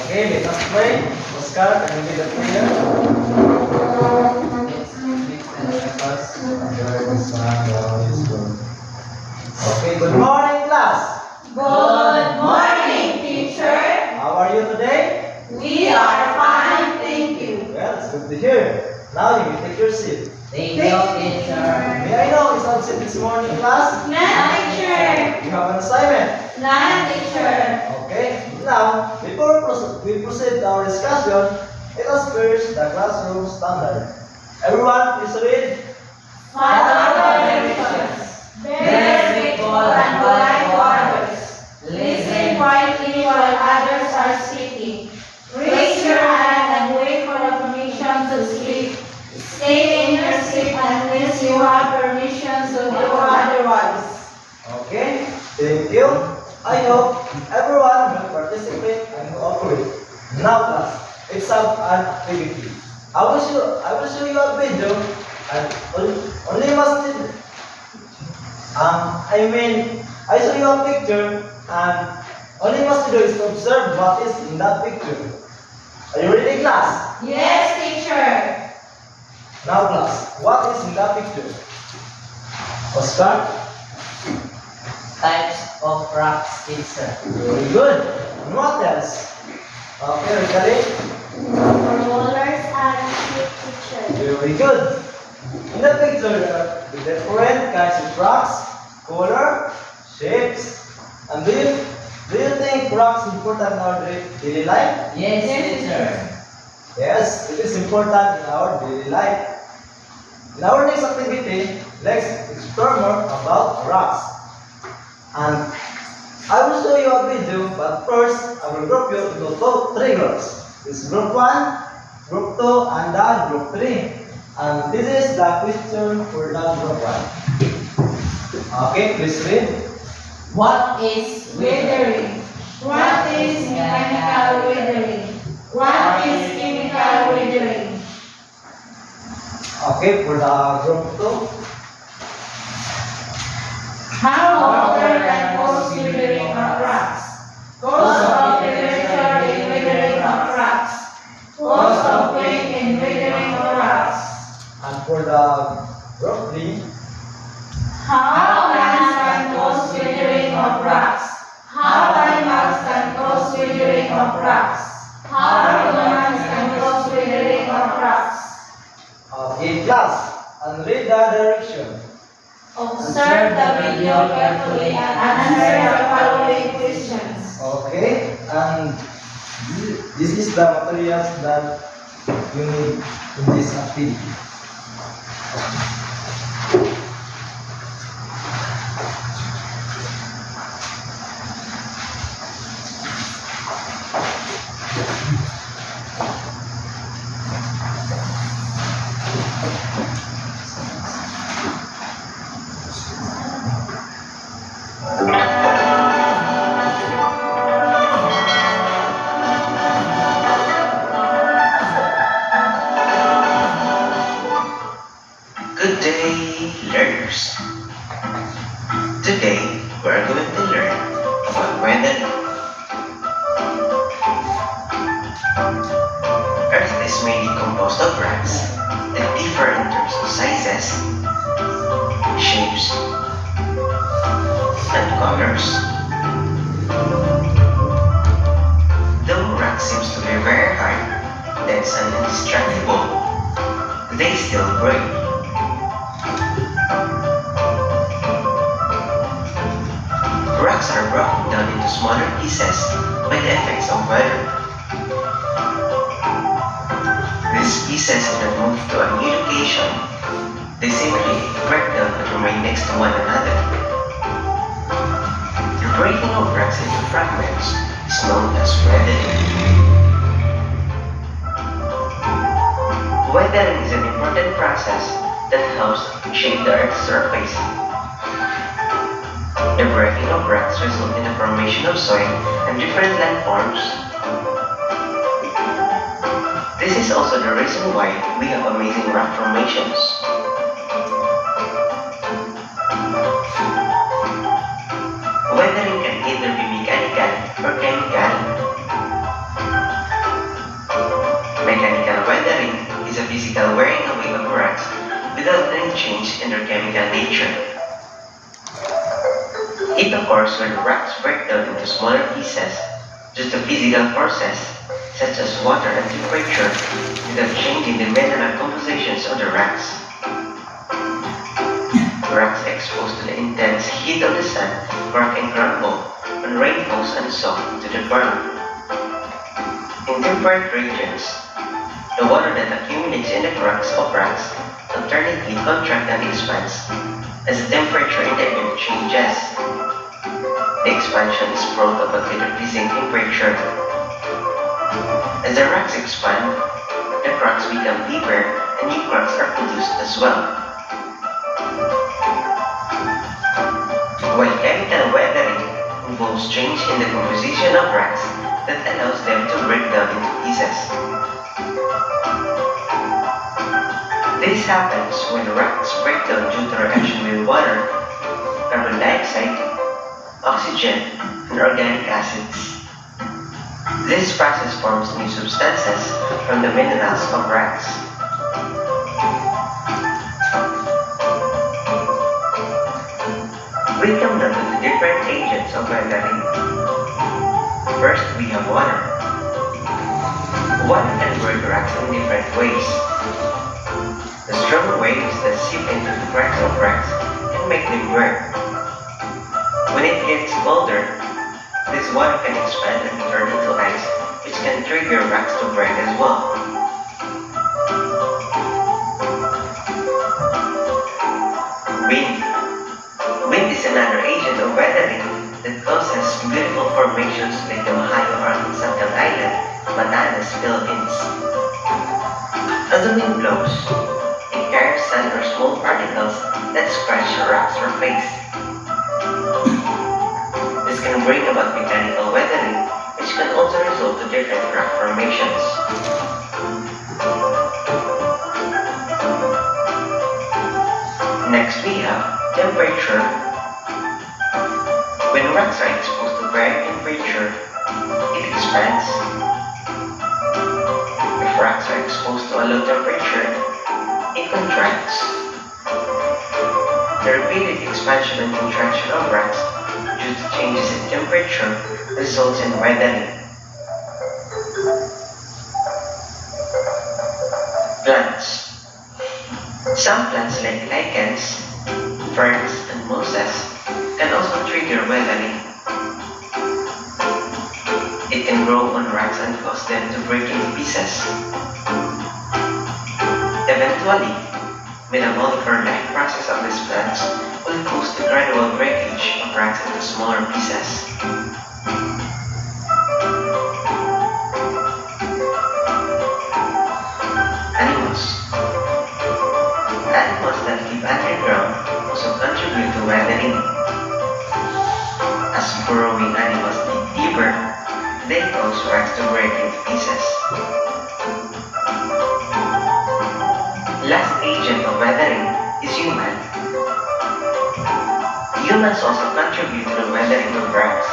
Okay, let us pray. Oscar, can you be the prayer? Okay, good morning, class. Good morning, teacher. How are you today? We are fine, thank you. Well, it's good to hear. Now you may take your seat. Thank you, teacher. May I know is absent this morning, class? None, teacher. You have an assignment. None, teacher. Okay, now, before we proceed to our discussion, let us first the classroom standard. Everyone, please read. Follow directions. Bear respectful and polite to others. Listen quietly while others are speaking. Raise your hand and wait for the permission to speak. Stay in your seat unless you have permission to do otherwise. Okay, thank you. I hope everyone will participate and cooperate. Now, class, let's have an activity. I will show you a video and only must I show you a picture and only must do is to observe what is in that picture. Are you ready, class? Yes, teacher. Now, class, what is in that picture? Oscar? Types of rocks, teacher. Very good. And what else? Okay, Ricari? Rollers and sheep, teacher. Very good. In the picture, there are the different kinds of rocks, color, shapes, and do you think rocks important in our daily life? Yes, Yes, teacher. Yes, it is important in our daily life. In our next activity, let's explore more about rocks. And I will show you a video, but first I will group you into three groups. This is group 1, group 2, and the group 3. And this is the question for the group 1. Okay, please read. What is Weathering. What is mechanical weathering? What is chemical weathering? Okay, for the group 2. How water can cause weathering of rocks? Cause of temperature in weathering of rocks. Cause of weight in weathering of rocks. And for the group 3. How lands can cause weathering of rocks? How animals can cause weathering of rocks? How humans can cause weathering of rocks? Okay, class, and read the direction. Observe the video carefully and answer the following questions. Okay, and this is the materials that you need in this activity. Good day, learners. Today, we're going to learn about weathering. Earth is mainly composed of rocks that differ in terms of sizes, shapes, and colors. Though rock seems to be very hard, dense and indestructible, they still break. Rocks are broken down into smaller pieces by the effects of weather. These pieces then move to a new location. They simply break down and remain next to one another. The breaking of rocks into fragments is known as weathering. Weathering is an important process that helps shape the Earth's surface. The breaking of rocks results in the formation of soil and different landforms. This is also the reason why we have amazing rock formations. Weathering can either be mechanical or chemical. physical wearing away of rocks without any change in their chemical nature. It occurs when rocks break down into smaller pieces due to physical forces such as water and temperature without changing the mineral compositions of the rocks. Rocks exposed to the intense heat of the sun crack and crumble when rain falls unsoaked to the ground. In temperate regions, the water that accumulates in the cracks of rocks alternately contracts and expands as the temperature in the earth changes. The expansion is brought about with increasing temperature. As the rocks expand, the cracks become deeper and new cracks are produced as well. While chemical weathering involves change in the composition of rocks that allows them to break down into pieces. This happens when rocks break down due to reaction with water, carbon dioxide, oxygen, and organic acids. This process forms new substances from the minerals of rocks. We come now to the different agents of weathering. First, we have water. Water can break rocks in different ways. The strong waves that seep into the cracks of rocks can make them break. When it gets colder, this water can expand and turn into ice, which can trigger rocks to break as well. Wind. Wind is another agent of weathering that causes beautiful formations like the Mahayo Archipelago Island, Batanes, Philippines. As the wind blows, it carries sand or small particles that scratch rocks or place. This can bring about mechanical weathering, which can also result to different rock formations. Next we have temperature. When rocks are exposed to varying temperature, it expands. If rocks are exposed to a low temperature, it contracts. The repeated expansion and contraction of rocks due to changes in temperature results in weathering. Plants. Some plants like lichens, ferns, and mosses can also trigger weathering. It can grow on rocks and cause them to break into pieces. Eventually, metabolic or life process of these plants will cause the gradual breakage of rocks into smaller pieces. Animals. Animals that live underground also contribute to weathering. As burrowing animals dig deeper, they cause rocks to break into pieces. Last agent of weathering is human. Humans also contribute to the weathering of rocks.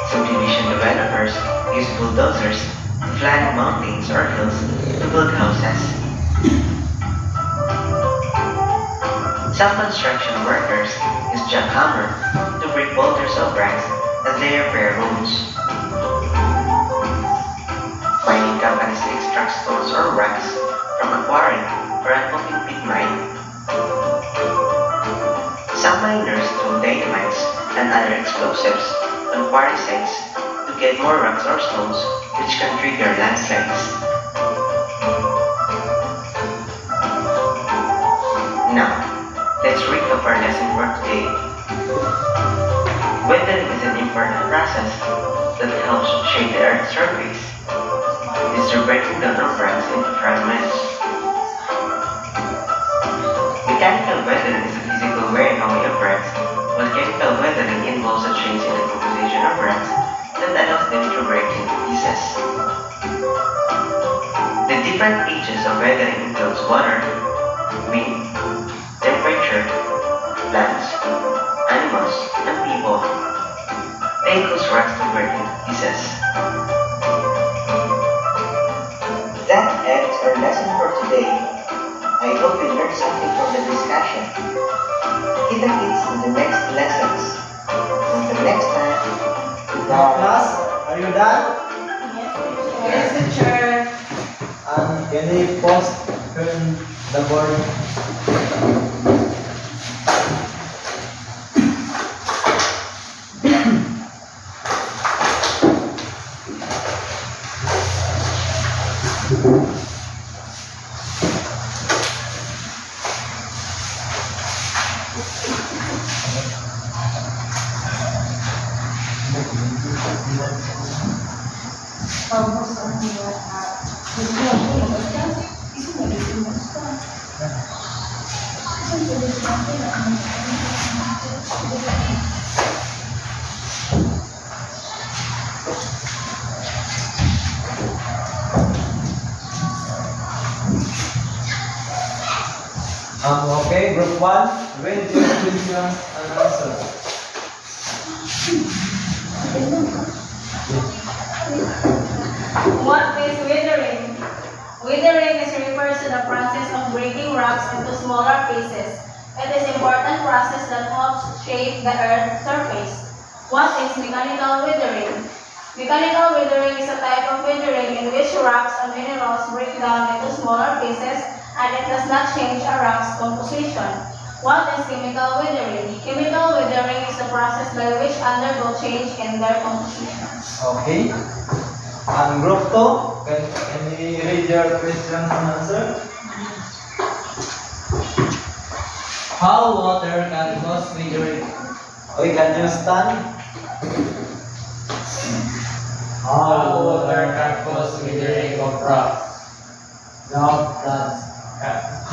Subdivision developers use bulldozers to flatten mountains or hills to build houses. Some construction workers use jackhammer to break boulders of rocks as they repair roads. Mining companies extract stones or rocks from a quarry or an open pit mine. Some miners throw dynamites and other explosives on quarry sites to get more rocks or stones, which can trigger landslides. Now, let's recap our lesson for today. Weathering is an important process that helps shape the Earth's surface. It is the breaking down of rocks into fragments. Mechanical weathering is a physical wearing away of rocks, while chemical weathering involves a change in the composition of rocks that allows them to break into pieces. The different agents of weathering includes water, wind, temperature, plants, animals, and people. They cause rocks to break into pieces. That ends our Now, class, are you done? Yes, teacher. And can you pause turn the board? Okay, group 1, read your questions and answers. What is withering? Withering is refers to the process of breaking rocks into smaller pieces. It is an important process that helps shape the earth's surface. What is mechanical withering? Mechanical withering is a type of withering in which rocks and minerals break down into smaller pieces and it does not change a rock's composition. What is chemical withering? Chemical withering is the process by which undergo change in their composition. Okay. And group 2, can you read your questions and answers? How water can cause withering? Okay, can you stand? How water can cause withering of rocks? Now, plants.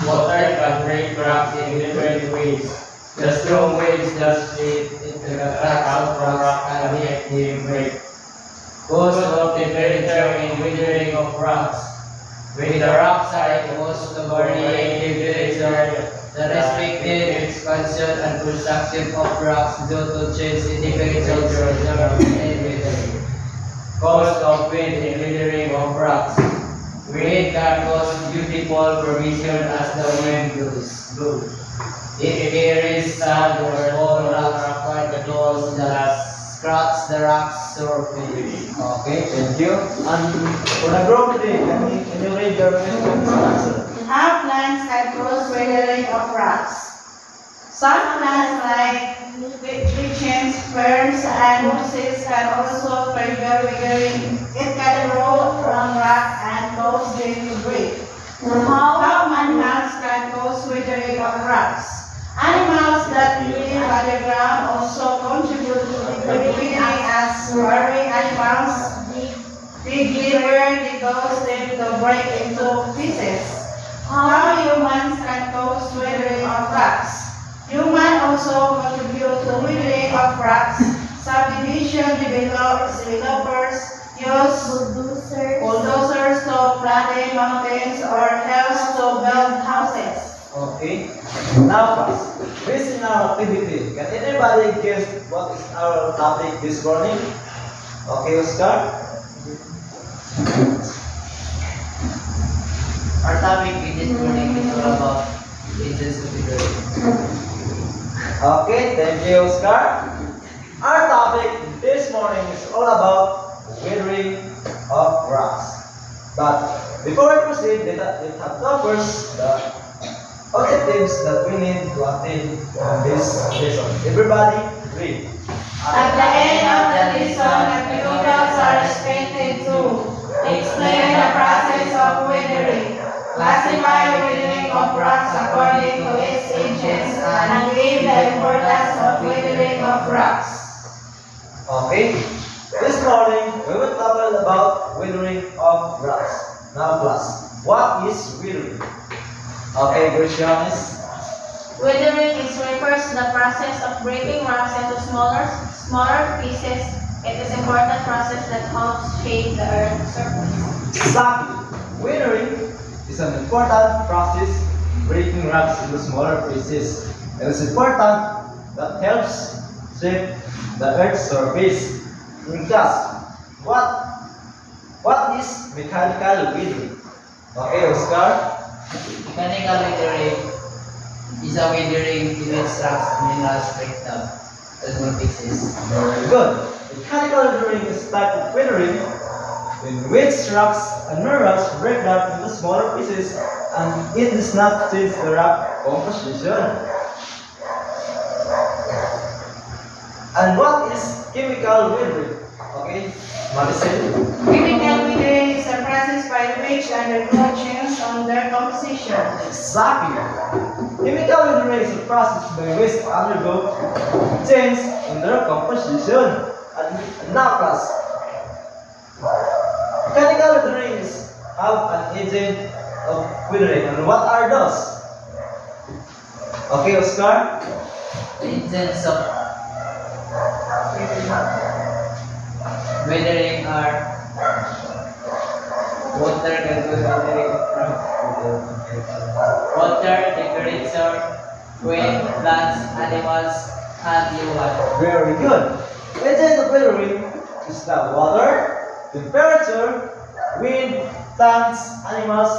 Water can break rocks in different ways. The strong waves that split into the cracks of rocks can make them break. Cause of temperature in withering of rocks. When the rocks are exposed to varying temperature, the respective expansion and contraction of rocks due to change in temperature result in withering. Cause of wind in withering of rocks. Wind can cause beautiful formation as the wind blows. It carries sand or small rocks particles that scratch the rock's surface. Okay, thank you. And for the group 3, can you read your questions and answers? How plants can cause withering of rocks? Some plants like lichens, ferns, and mosses can also trigger withering. It can grow from rock and cause them to break. How animals can cause withering of rocks? Animals that live underground also contribute to the withering as marine animals dig deeper and cause them to break into pieces. How humans can cause withering of rocks? Humans also contribute to withering of rocks. Subdivision developers use bulldozers to flatten mountains or hills to build houses. Okay. Now, class, based on our activity, can anybody guess what is our topic this morning? Okay, Oscar? Our topic this morning is all about agents of withering. Okay, thank you, Oscar. Our topic this morning is all about withering of rocks. But before we proceed, let's have first the objectives that we need to attain on this lesson. Everybody, read. At the end of the lesson, activities are expected to explain the process of withering, classify withering of rocks according to its ages, and give the importance of withering of rocks. Okay, this morning we will talk about withering of rocks. Now, class, what is withering? Okay, Gracianis. Withering refers to the process of breaking rocks into smaller pieces. It is an important process that helps shape the earth's surface. Exactly. Withering is an important process breaking rocks into smaller pieces. It is important that helps shape the earth's surface. In class, what is mechanical withering? Okay, Oscar. Mechanical withering is a withering in which rocks and minerals break down to small pieces. Very good. mechanical withering is a type of withering in which rocks and minerals break down into smaller pieces and it does not change the rock composition. And what is chemical withering? Okay, Maricel? Chemical withering is a process by which undergo change on their composition. Exactly. Chemical withering is a process by which undergo change in their composition. And now class, mechanical withering is have an agent of withering. And what are those? Okay, Oscar? Agents of weathering are water can cause weathering of rocks. Water, temperature, wind, plants, animals, and human. Very good. Agent of withering is the water, temperature, wind, plants, animals,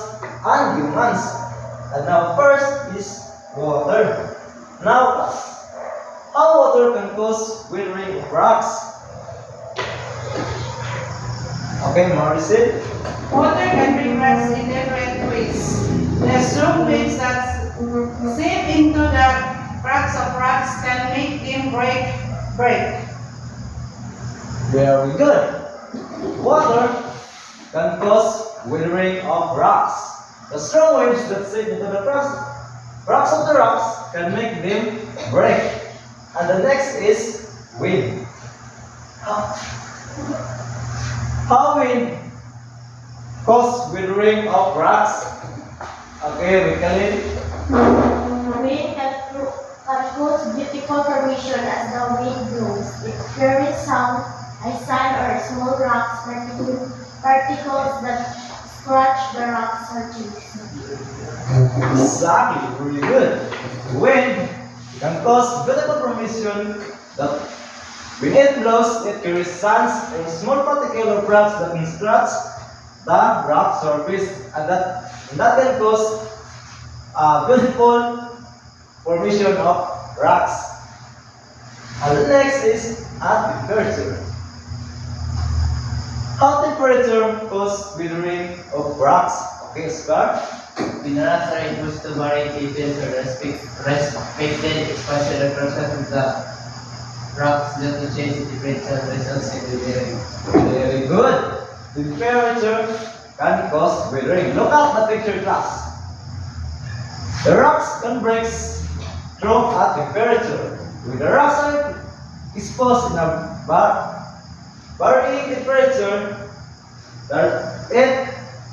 and humans. And now first is water. Now class, how water can cause withering of rocks? Okay, Maricel? Water can bring rocks in different ways. The strong waves that seep into the cracks of rocks can make them break. Very good. Water can cause withering of rocks. The strong waves that seep into the cracks of the rocks can make them break. And the next is wind. How wind cause withering of rocks? Okay, Mikael. Wind can cause beautiful formation as the wind blows. It carries sound, a sand or small rocks, particles that scratch the rock surface. Exactly, really good. Wind can cause beautiful formation that when it blows, it carries sands and small particular rocks that can scratch the rock surface, and that can cause a beautiful formation of rocks. And the next is at temperature. How temperature cause withering of rocks? Okay, Oscar? Minerals are used to vary details or respected expansion or process of the rocks that to change the temperature results in weathering. Very good. Temperature can cause withering. Look at the picture, class. The rocks can break through at temperature. When the rocks are exposed in a varying temperature, it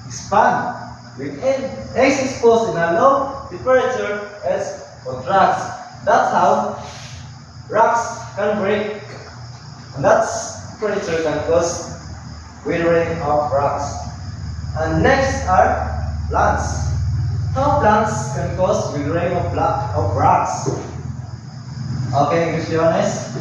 expands. When it is exposed in a low temperature, it contracts. That's how rocks can break, and that's temperature can cause withering of rocks. And next are plants. How plants can cause withering of rocks? Okay, Christianes.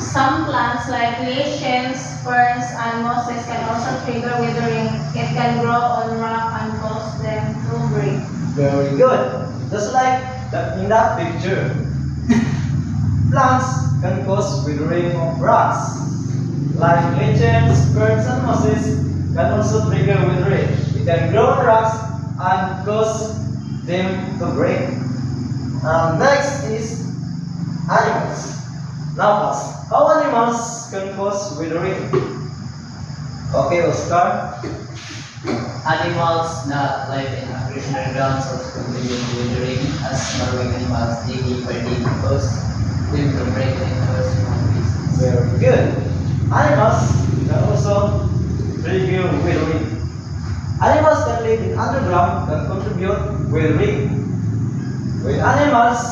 Some plants like lichens, ferns, and mosses can also trigger withering. It can grow on rock and cause them to break. Very good. Just like in that picture. Plants can cause withering of rocks. Like lichens, ferns, and mosses can also trigger withering. It can grow on rocks and cause them to break. Next is animals. Now, class, how animals can cause withering? Okay, Oscar. Animals that live in agricultural grounds also contribute to withering, as burrowing animals digging for digging cause them to break into small pieces. Very good. Animals can also trigger withering. Animals that live in underground can contribute withering. When animals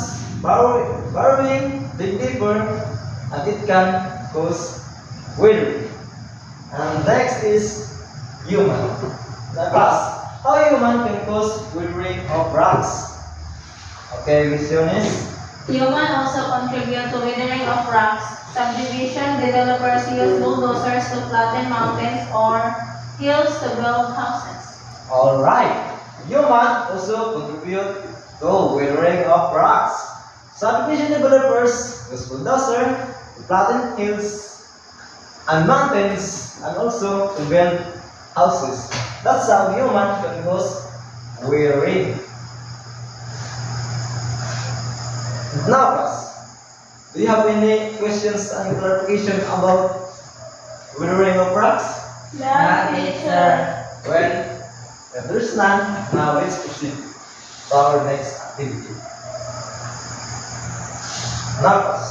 burrowing dig deeper, and it can cause withering. And next is human. The class, how human can cause withering of rocks? Okay, Visiones. Human also contribute to withering of rocks. Subdivision developers use bulldozers to flatten mountains or hills to build houses. Alright. Human also contribute to withering of rocks. Subdivision developers use bulldozer to flatten hills and mountains, and also to build houses. That's how human can cause weary. Now, class, do you have any questions and clarification about weathering of rocks? No, teacher. Well, if there's none, now let's proceed to our next activity. Now, class,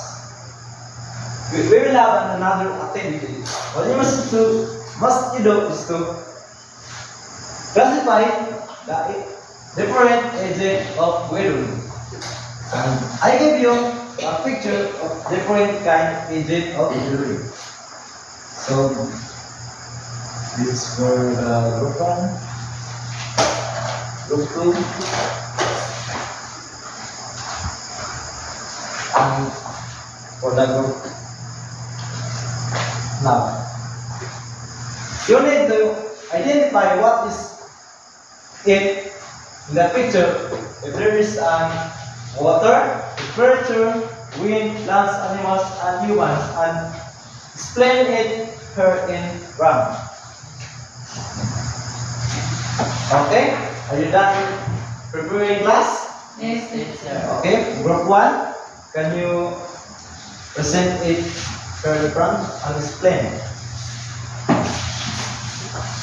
we will have another activity. What you must do is to classify the different agents of weathering. And I give you a picture of different kind of agent of weathering. So, this for the group 1, group 2, and for the group. Now, you need to identify what is it in the picture. If there is water, temperature, wind, plants, animals, and humans, and explain it here in round. Okay? Are you done preparing class? Yes, teacher. Okay, group 1, can you present it here in front and explain?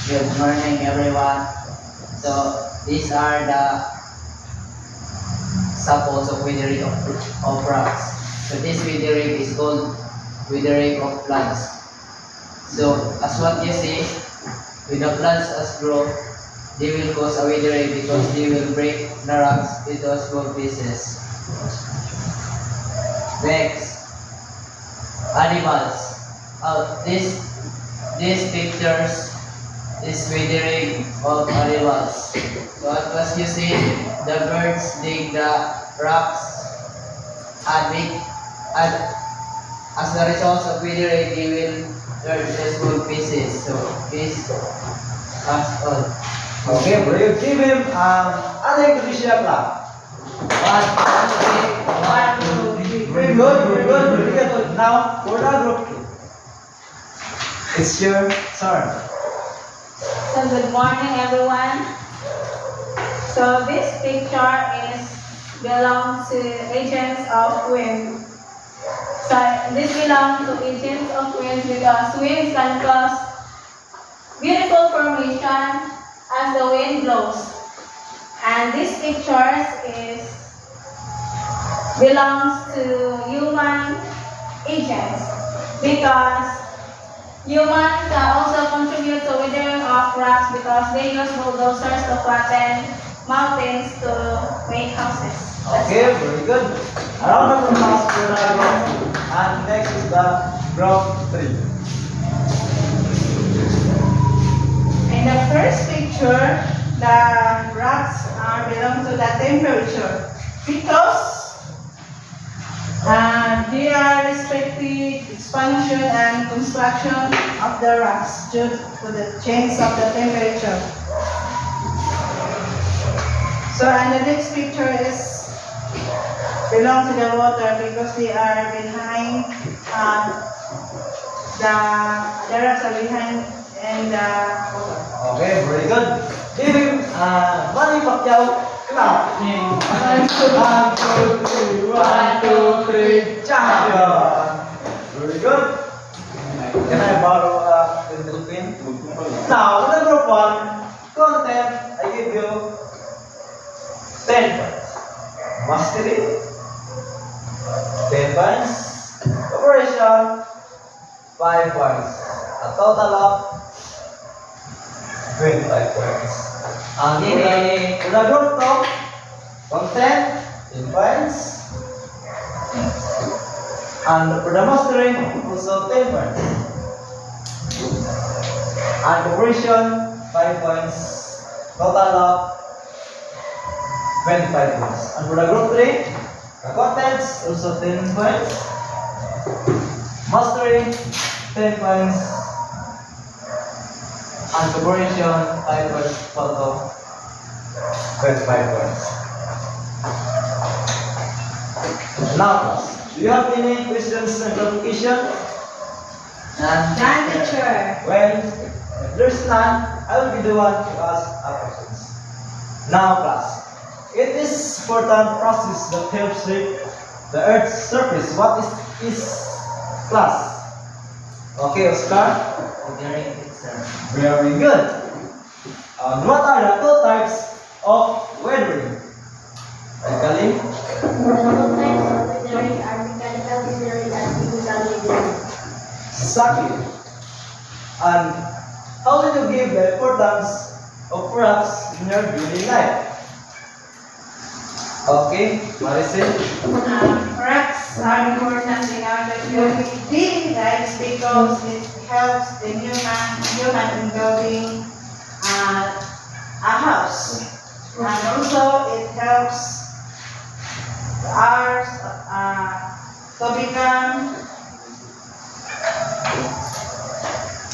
Good morning, everyone. So these are the samples of withering of rocks. So this withering is called withering of plants. So as what you see, with the plants as grow, they will cause a withering because they will break the rocks into small pieces. Next, animals. These pictures is withering of animals. So as you see, the birds dig the rocks and as a result of withering, they will turn into small pieces. So this that's all. Okay, bro, you give him other Indonesia clap. 1, 2, 3. Very good, very good, very good. Now, for the group 2, it's your turn. So good morning, everyone. So this picture belongs to agents of wind. So this belongs to agents of wind because winds can cause beautiful formation as the wind blows. And this picture belongs to human agents because humans can also contribute to withering of rocks because they use bulldozers to flatten mountains to make houses. Okay, very good. A round of applause for the group 2. And next is the group 3. In the first picture, the rocks belong to the temperature because they are restricted expansion and construction of the rocks due to the change of the temperature. So, and the next picture belong to the water because they are behind the rocks are behind in the water. Okay, very good. Give him Manny Pacquiao clap. 1, 2, 3, champion. Very good. Can I borrow a little pin? Now, for the group 1, content, I give you 10 points. Mastery, 10 points. Operation, 5 points. A total of 25 points. And for the group 2, content, 10 points. And for the mastering, also 10 points. And operation, 5 points. Total of 25 points. And for the group 3, the contents, also 10 points. Mastering, 10 points. And operation, 5 points. Total, 25 points. Now, do you have any questions and clarification? None, teacher. Well, if there's none, I will be the one to ask questions. Now, class, it is important process that helps shape the Earth's surface. What is class? Okay, Oscar. Withering picture. Very good. What are the two types of weathering? Alkali. The two types of withering are mechanical withering and chemical withering. Exactly. And how do you give the importance of rocks in your daily life? Okay, Maricel. Rocks are important in our daily lives because it helps the human in building a house. And also it helps ours to become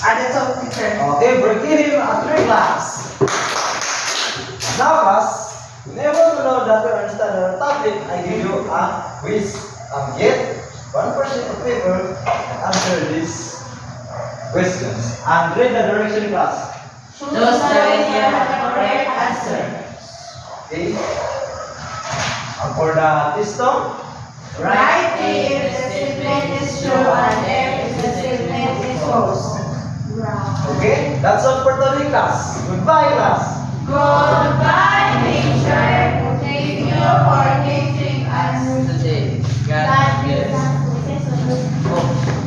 that's all, teacher. Okay, we're giving a 3 class. Now, class, in order to know that you understand our topic, I give you a quiz. Get 1% of paper and answer these questions. And read the direction, class. Choose the correct answer. Okay. And for the system, Write A if the statement is true and F if the statement is false. okay, that's all for today, class. Goodbye, class. Goodbye, teacher. Thank you for teaching us. Today, God God bless. bless us. Oh,